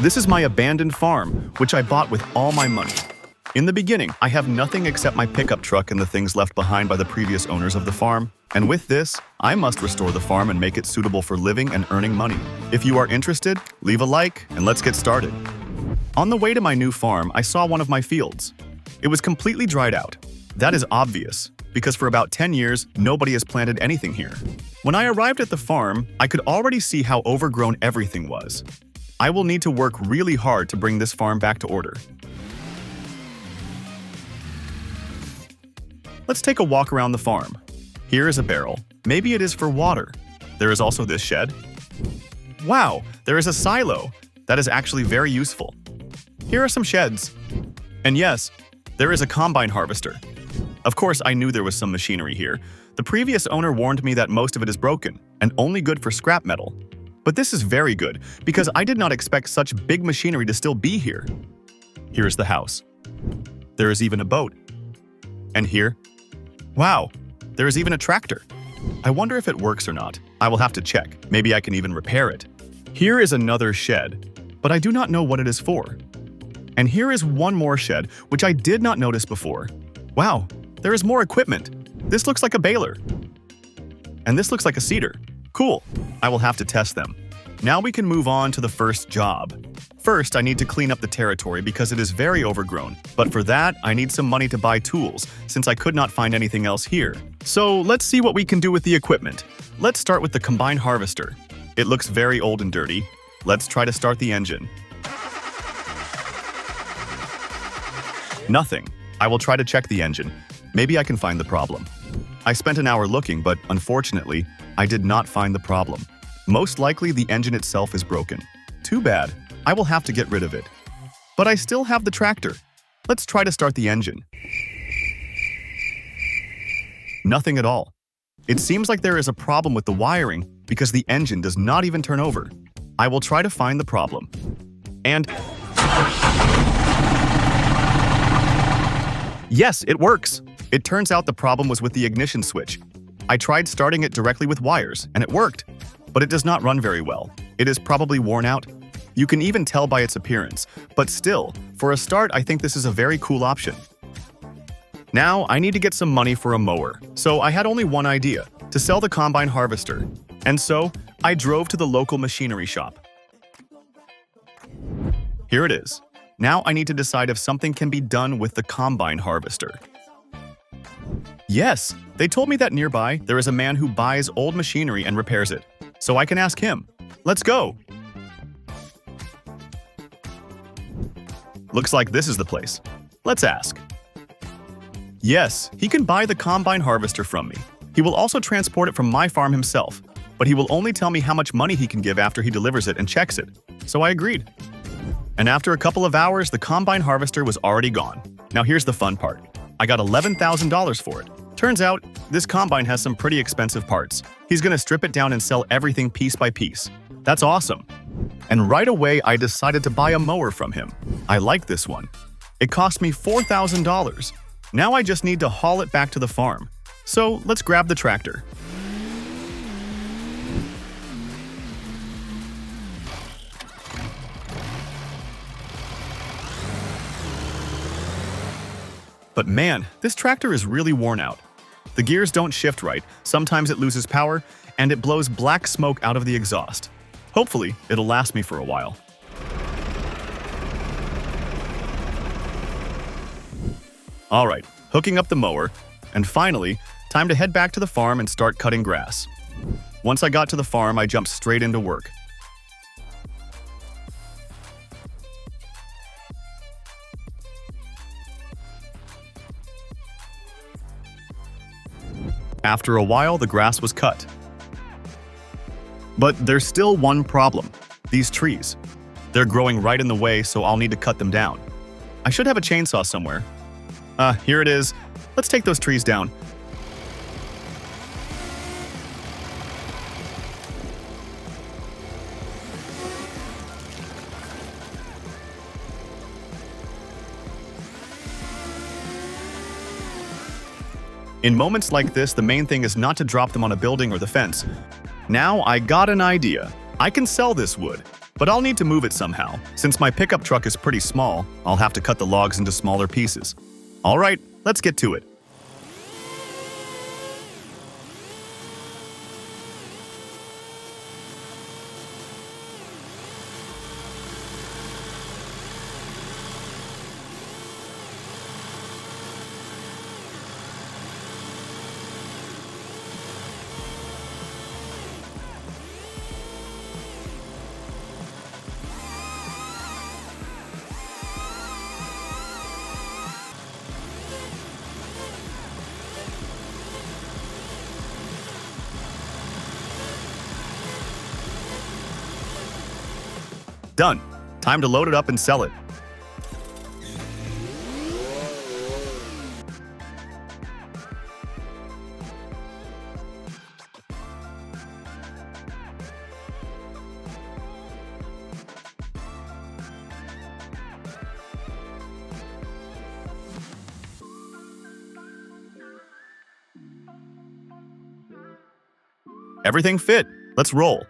This is my abandoned farm, which I bought with all my money. In the beginning, I have nothing except my pickup truck and the things left behind by the previous owners of the farm. And with this, I must restore the farm and make it suitable for living and earning money. If you are interested, leave a like and let's get started. On the way to my new farm, I saw one of my fields. It was completely dried out. That is obvious, because for about 10 years, nobody has planted anything here. When I arrived at the farm, I could already see how overgrown everything was. I will need to work really hard to bring this farm back to order. Let's take a walk around the farm. Here is a barrel. Maybe it is for water. There is also this shed. Wow, there is a silo. That is actually very useful. Here are some sheds. And yes, there is a combine harvester. Of course, I knew there was some machinery here. The previous owner warned me that most of it is broken and only good for scrap metal. But this is very good because I did not expect such big machinery to still be here. Here is the house. There is even a boat. And here, wow, there is even a tractor. I wonder if it works or not. I will have to check. Maybe I can even repair it. Here is another shed, but I do not know what it is for. And here is one more shed, which I did not notice before. Wow, there is more equipment. This looks like a baler. And this looks like a seeder. Cool, I will have to test them. Now we can move on to the first job. First, I need to clean up the territory because it is very overgrown. But for that, I need some money to buy tools, since I could not find anything else here. So let's see what we can do with the equipment. Let's start with the combine harvester. It looks very old and dirty. Let's try to start the engine. Nothing. I will try to check the engine. Maybe I can find the problem. I spent an hour looking, but unfortunately, I did not find the problem. Most likely, the engine itself is broken. Too bad. I will have to get rid of it. But I still have the tractor. Let's try to start the engine. Nothing at all. It seems like there is a problem with the wiring because the engine does not even turn over. I will try to find the problem. And yes, it works. It turns out the problem was with the ignition switch. I tried starting it directly with wires, and it worked. But it does not run very well. It is probably worn out. You can even tell by its appearance. But still, for a start, I think this is a very cool option. Now, I need to get some money for a mower. So I had only one idea, to sell the combine harvester. And so, I drove to the local machinery shop. Here it is. Now I need to decide if something can be done with the combine harvester. Yes, they told me that nearby there is a man who buys old machinery and repairs it. So I can ask him. Let's go! Looks like this is the place. Let's ask. Yes, he can buy the combine harvester from me. He will also transport it from my farm himself, but he will only tell me how much money he can give after he delivers it and checks it. So I agreed. And after a couple of hours, the combine harvester was already gone. Now here's the fun part. I got $11,000 for it. Turns out, this combine has some pretty expensive parts. He's gonna strip it down and sell everything piece by piece. That's awesome. And right away, I decided to buy a mower from him. I like this one. It cost me $4,000. Now I just need to haul it back to the farm. So let's grab the tractor. But man, this tractor is really worn out. The gears don't shift right, sometimes it loses power, and it blows black smoke out of the exhaust. Hopefully, it'll last me for a while. Alright, hooking up the mower, and finally, time to head back to the farm and start cutting grass. Once I got to the farm, I jumped straight into work. After a while, the grass was cut. But there's still one problem. These trees. They're growing right in the way, so I'll need to cut them down. I should have a chainsaw somewhere. Here it is. Let's take those trees down. In moments like this, the main thing is not to drop them on a building or the fence. Now I got an idea. I can sell this wood. But I'll need to move it somehow. Since my pickup truck is pretty small, I'll have to cut the logs into smaller pieces. All right, let's get to it. Done. Time to load it up and sell it. Everything fit. Let's roll.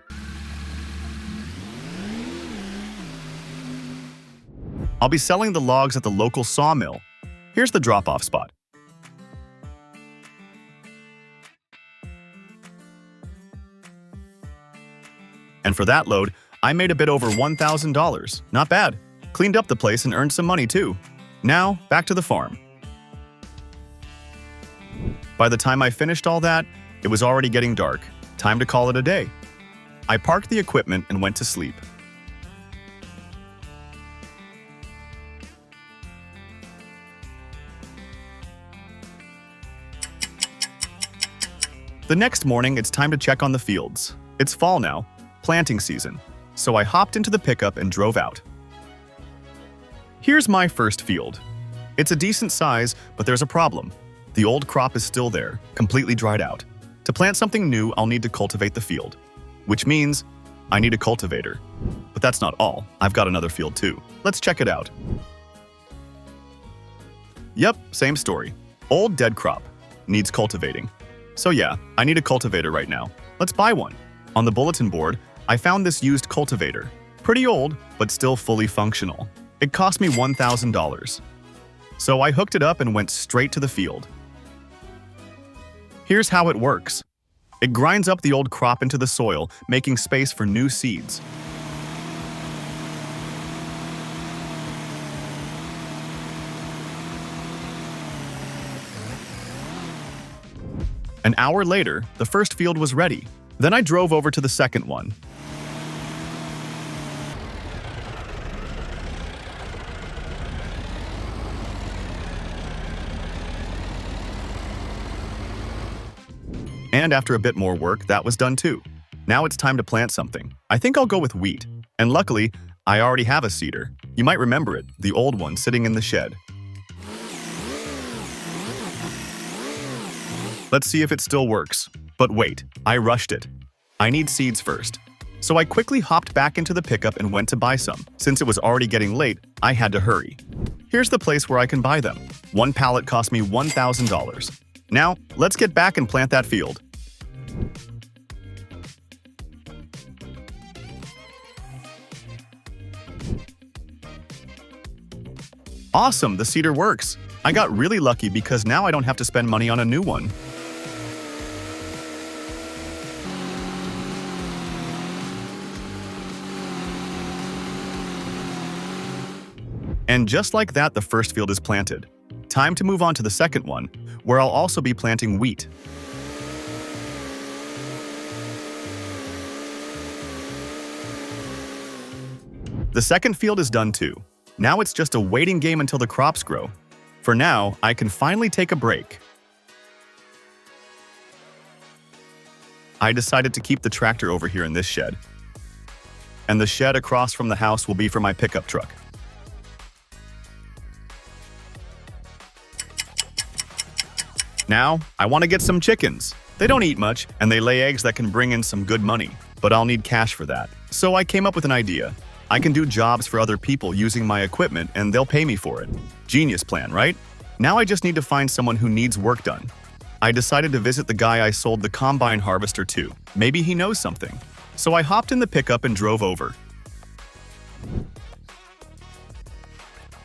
I'll be selling the logs at the local sawmill. Here's the drop-off spot. And for that load, I made a bit over $1,000. Not bad. Cleaned up the place and earned some money too. Now, back to the farm. By the time I finished all that, it was already getting dark. Time to call it a day. I parked the equipment and went to sleep. The next morning, it's time to check on the fields. It's fall now, planting season, so I hopped into the pickup and drove out. Here's my first field. It's a decent size, but there's a problem. The old crop is still there, completely dried out. To plant something new, I'll need to cultivate the field, which means I need a cultivator. But that's not all. I've got another field too. Let's check it out. Yep, same story. Old dead crop. Needs cultivating. So yeah, I need a cultivator right now. Let's buy one. On the bulletin board, I found this used cultivator. Pretty old, but still fully functional. It cost me $1,000. So I hooked it up and went straight to the field. Here's how it works. It grinds up the old crop into the soil, making space for new seeds. An hour later, the first field was ready. Then I drove over to the second one. And after a bit more work, that was done too. Now it's time to plant something. I think I'll go with wheat. And luckily, I already have a seeder. You might remember it, the old one sitting in the shed. Let's see if it still works. But wait, I rushed it. I need seeds first. So I quickly hopped back into the pickup and went to buy some. Since it was already getting late, I had to hurry. Here's the place where I can buy them. One pallet cost me $1,000. Now, let's get back and plant that field. Awesome, the seeder works. I got really lucky because now I don't have to spend money on a new one. And just like that, the first field is planted. Time to move on to the second one, where I'll also be planting wheat. The second field is done too. Now it's just a waiting game until the crops grow. For now, I can finally take a break. I decided to keep the tractor over here in this shed. And the shed across from the house will be for my pickup truck. Now, I want to get some chickens. They don't eat much, and they lay eggs that can bring in some good money. But I'll need cash for that. So I came up with an idea. I can do jobs for other people using my equipment, and they'll pay me for it. Genius plan, right? Now I just need to find someone who needs work done. I decided to visit the guy I sold the combine harvester to. Maybe he knows something. So I hopped in the pickup and drove over.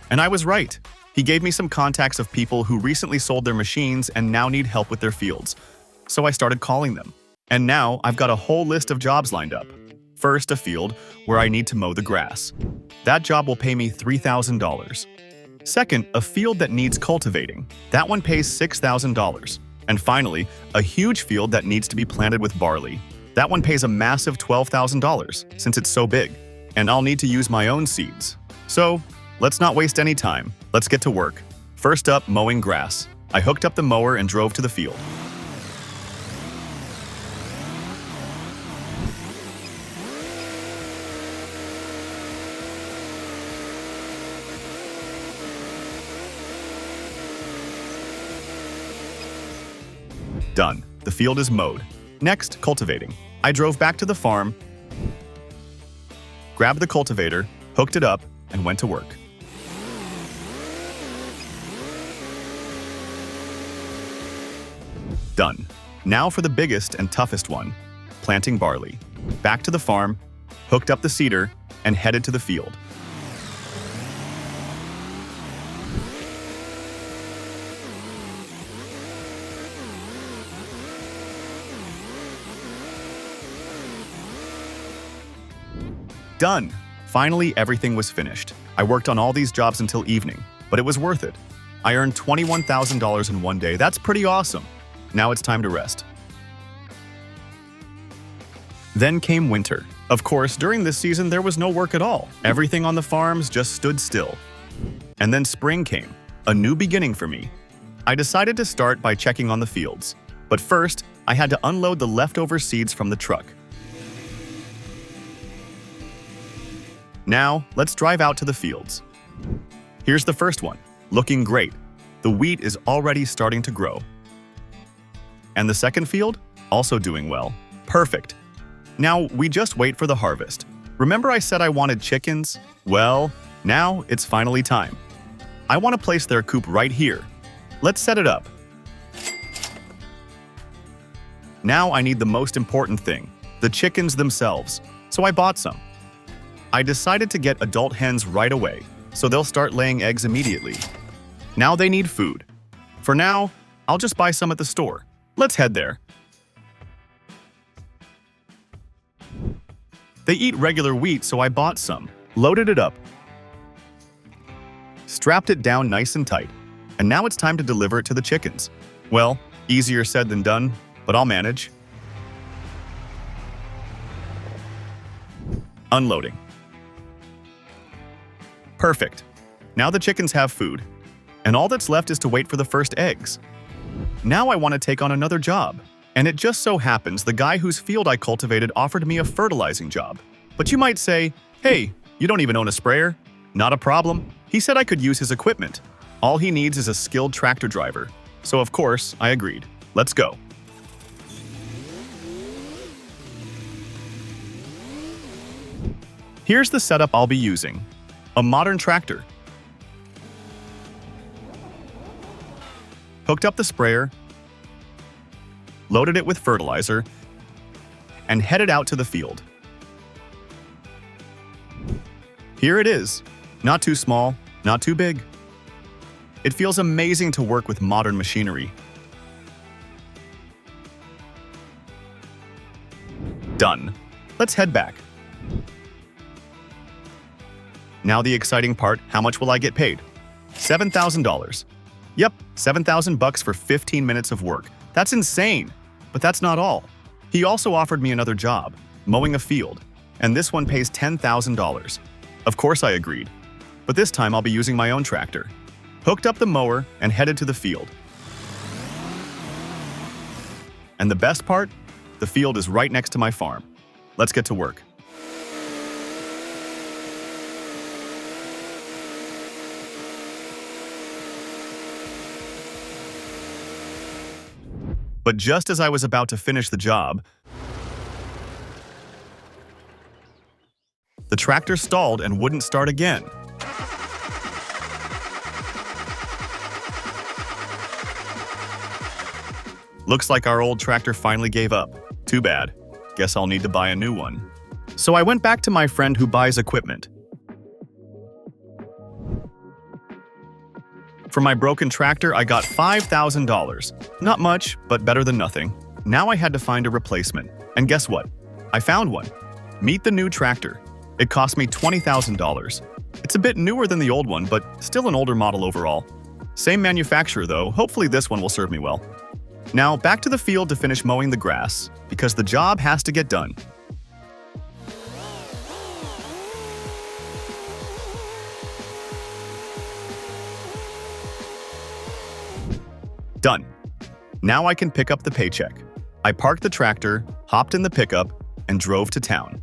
And I was right. He gave me some contacts of people who recently sold their machines and now need help with their fields. So I started calling them. And now I've got a whole list of jobs lined up. First, a field where I need to mow the grass. That job will pay me $3,000. Second, a field that needs cultivating. That one pays $6,000. And finally, a huge field that needs to be planted with barley. That one pays a massive $12,000 since it's so big. And I'll need to use my own seeds. So, let's not waste any time. Let's get to work. First up, mowing grass. I hooked up the mower and drove to the field. Done. The field is mowed. Next, cultivating. I drove back to the farm, grabbed the cultivator, hooked it up, and went to work. Done. Now for the biggest and toughest one, planting barley. Back to the farm, hooked up the seeder, and headed to the field. Done! Finally, everything was finished. I worked on all these jobs until evening, but it was worth it. I earned $21,000 in one day. That's pretty awesome. Now it's time to rest. Then came winter. Of course, during this season, there was no work at all. Everything on the farms just stood still. And then spring came, a new beginning for me. I decided to start by checking on the fields. But first, I had to unload the leftover seeds from the truck. Now, let's drive out to the fields. Here's the first one, looking great. The wheat is already starting to grow. And the second field, also doing well. Perfect. Now, we just wait for the harvest. Remember I said I wanted chickens? Well, now it's finally time. I want to place their coop right here. Let's set it up. Now I need the most important thing, the chickens themselves. So I bought some. I decided to get adult hens right away, so they'll start laying eggs immediately. Now they need food. For now, I'll just buy some at the store. Let's head there. They eat regular wheat, so I bought some, loaded it up, strapped it down nice and tight, and now it's time to deliver it to the chickens. Well, easier said than done, but I'll manage. Unloading. Perfect. Now the chickens have food, and all that's left is to wait for the first eggs. Now I want to take on another job, and it just so happens the guy whose field I cultivated offered me a fertilizing job. But you might say, hey, you don't even own a sprayer? Not a problem. He said I could use his equipment. All he needs is a skilled tractor driver. So of course, I agreed. Let's go. Here's the setup I'll be using. A modern tractor. Hooked up the sprayer, loaded it with fertilizer, and headed out to the field. Here it is. Not too small, not too big. It feels amazing to work with modern machinery. Done. Let's head back. Now the exciting part, how much will I get paid? $7,000. Yep, $7,000 for 15 minutes of work. That's insane. But that's not all. He also offered me another job, mowing a field, and this one pays $10,000. Of course I agreed, but this time I'll be using my own tractor. Hooked up the mower and headed to the field. And the best part? The field is right next to my farm. Let's get to work. But just as I was about to finish the job, the tractor stalled and wouldn't start again. Looks like our old tractor finally gave up. Too bad. Guess I'll need to buy a new one. So I went back to my friend who buys equipment. For my broken tractor, I got $5,000. Not much, but better than nothing. Now I had to find a replacement. And guess what? I found one. Meet the new tractor. It cost me $20,000. It's a bit newer than the old one, but still an older model overall. Same manufacturer though, hopefully this one will serve me well. Now back to the field to finish mowing the grass, because the job has to get done. Done. Now I can pick up the paycheck. I parked the tractor, hopped in the pickup, and drove to town.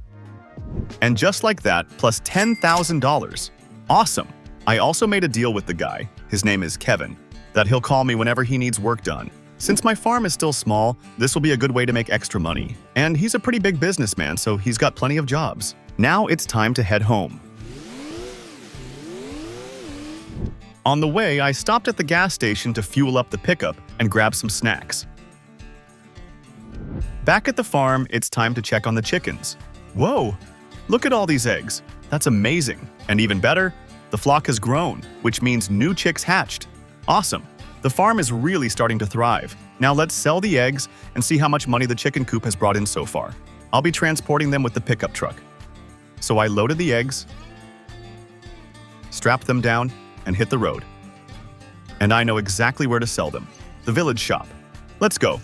And just like that, plus $10,000. Awesome! I also made a deal with the guy, his name is Kevin, that he'll call me whenever he needs work done. Since my farm is still small, this will be a good way to make extra money. And he's a pretty big businessman, so he's got plenty of jobs. Now it's time to head home. On the way, I stopped at the gas station to fuel up the pickup and grab some snacks. Back at the farm, it's time to check on the chickens. Whoa! Look at all these eggs. That's amazing. And even better, the flock has grown, which means new chicks hatched. Awesome! The farm is really starting to thrive. Now let's sell the eggs and see how much money the chicken coop has brought in so far. I'll be transporting them with the pickup truck. So I loaded the eggs, strapped them down, and hit the road. And I know exactly where to sell them. The village shop. Let's go.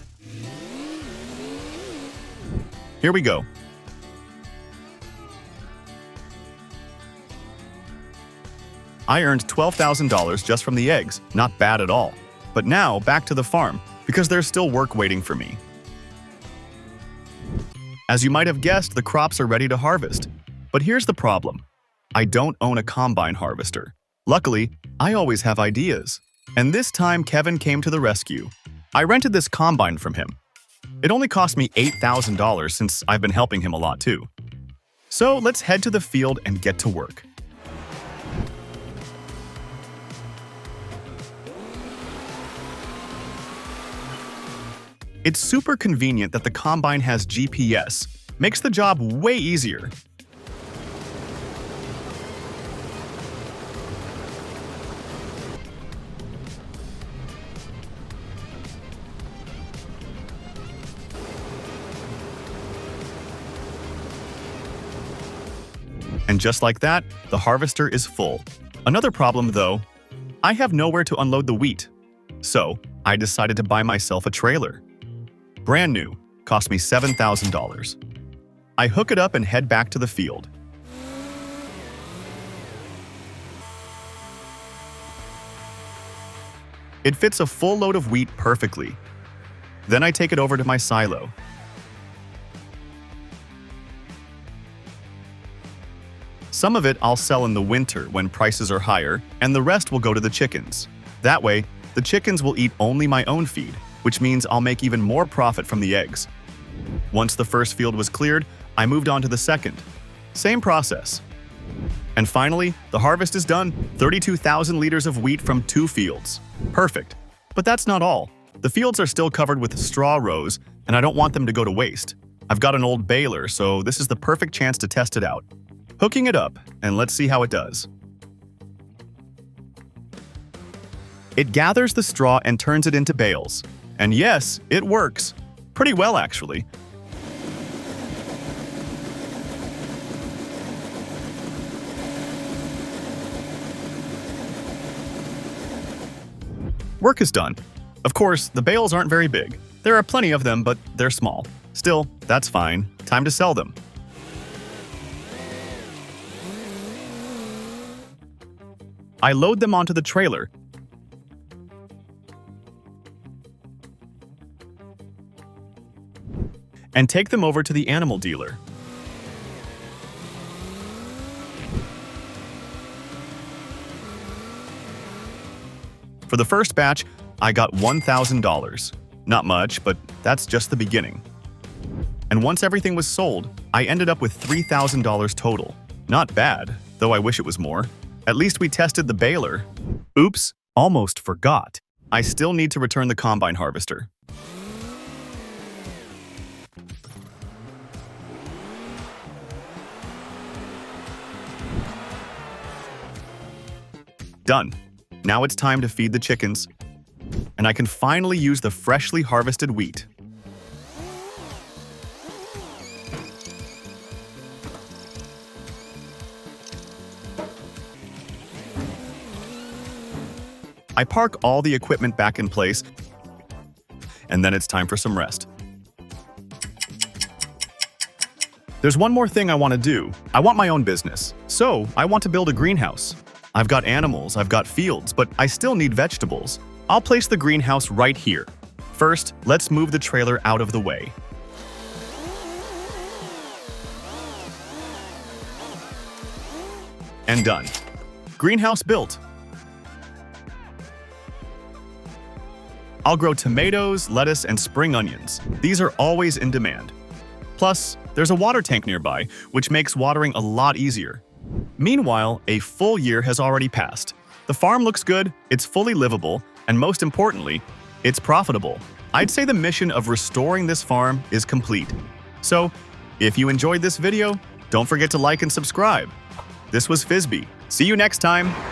Here we go. I earned $12,000 just from the eggs. Not bad at all. But now, back to the farm, because there's still work waiting for me. As you might have guessed, the crops are ready to harvest. But here's the problem. I don't own a combine harvester. Luckily, I always have ideas. And this time, Kevin came to the rescue. I rented this combine from him. It only cost me $8,000 since I've been helping him a lot too. So let's head to the field and get to work. It's super convenient that the combine has GPS. Makes the job way easier. And just like that, the harvester is full. Another problem though, I have nowhere to unload the wheat. So I decided to buy myself a trailer. Brand new, cost me $7,000. I hook it up and head back to the field. It fits a full load of wheat perfectly. Then I take it over to my silo. Some of it I'll sell in the winter when prices are higher, and the rest will go to the chickens. That way, the chickens will eat only my own feed, which means I'll make even more profit from the eggs. Once the first field was cleared, I moved on to the second. Same process. And finally, the harvest is done. 32,000 liters of wheat from 2 fields. Perfect. But that's not all. The fields are still covered with straw rows, and I don't want them to go to waste. I've got an old baler, so this is the perfect chance to test it out. Hooking it up, and let's see how it does. It gathers the straw and turns it into bales. And yes, it works. Pretty well, actually. Work is done. Of course, the bales aren't very big. There are plenty of them, but they're small. Still, that's fine. Time to sell them. I load them onto the trailer and take them over to the animal dealer. For the first batch, I got $1,000. Not much, but that's just the beginning. And once everything was sold, I ended up with $3,000 total. Not bad, though I wish it was more. At least we tested the baler. Oops, almost forgot. I still need to return the combine harvester. Done. Now it's time to feed the chickens, and I can finally use the freshly harvested wheat. I park all the equipment back in place, and then it's time for some rest. There's one more thing I want to do. I want my own business. So, I want to build a greenhouse. I've got animals, I've got fields, but I still need vegetables. I'll place the greenhouse right here. First, let's move the trailer out of the way. And done. Greenhouse built. I'll grow tomatoes, lettuce, and spring onions. These are always in demand. Plus, there's a water tank nearby, which makes watering a lot easier. Meanwhile, a full year has already passed. The farm looks good, it's fully livable, and most importantly, it's profitable. I'd say the mission of restoring this farm is complete. So, if you enjoyed this video, don't forget to like and subscribe. This was Fizbee. See you next time!